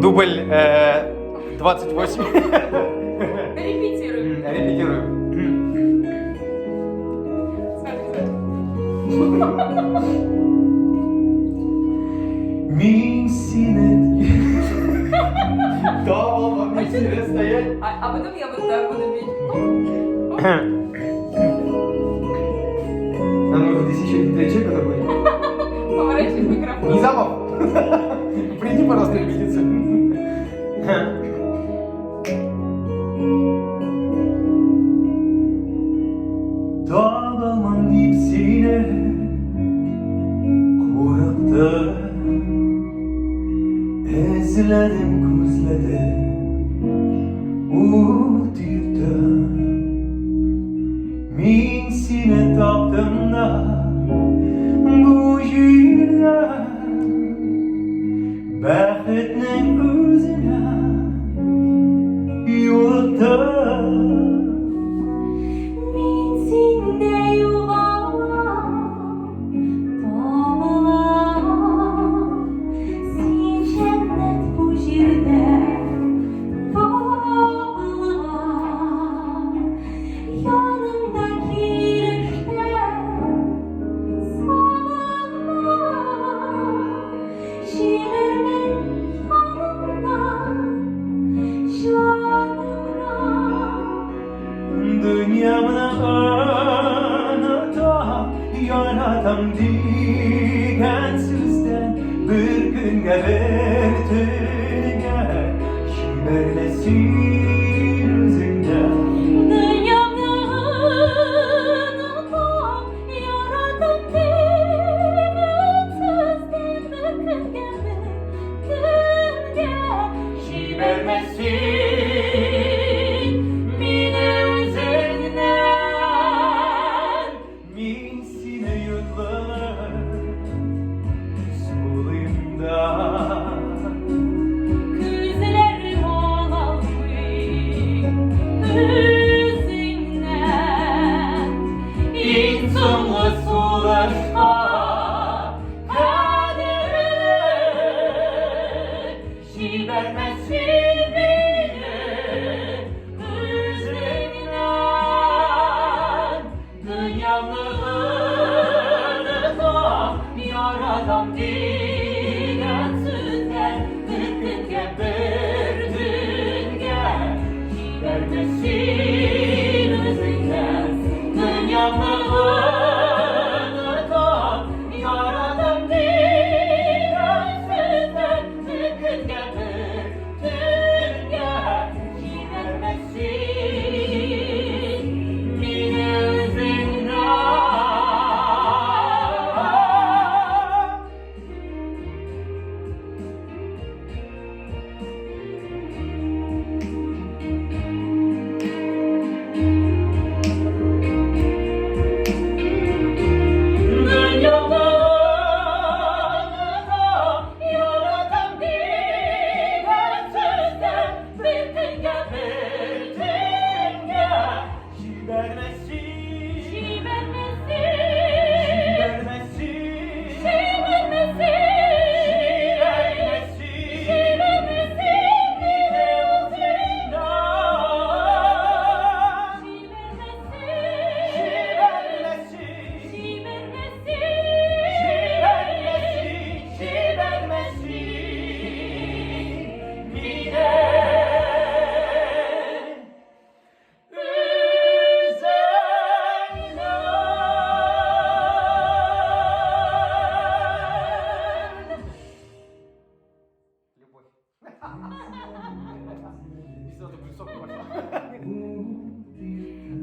Дубль 28. Репетируем. Репетируем. Tamam, mesele стоять. А потом я вот так буду бить. Нам нужно здесь еще один тречек, который будет. Поворачивай микрофон. Не забыл. Приди, пожалуйста, репетицию. Dağlamam dipsine Kurakta Ezledim kuzledim Uğdiyda Min sine tapdım da Bu yüzden Bəxtinin özüne Yolda Dünyamda anata yaratam digensizden bir gün gelir tüne Jibэрmэsin üzünden Dünyamda anata yaratam digensizden bir gün gelir tüne Jibэрmэsin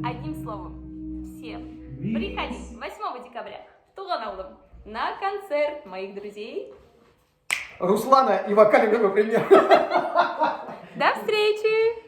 Одним словом, всем приходите 8 декабря в Туган авылым на концерт моих друзей. Руслана и вокальный группы «Премьер». До встречи!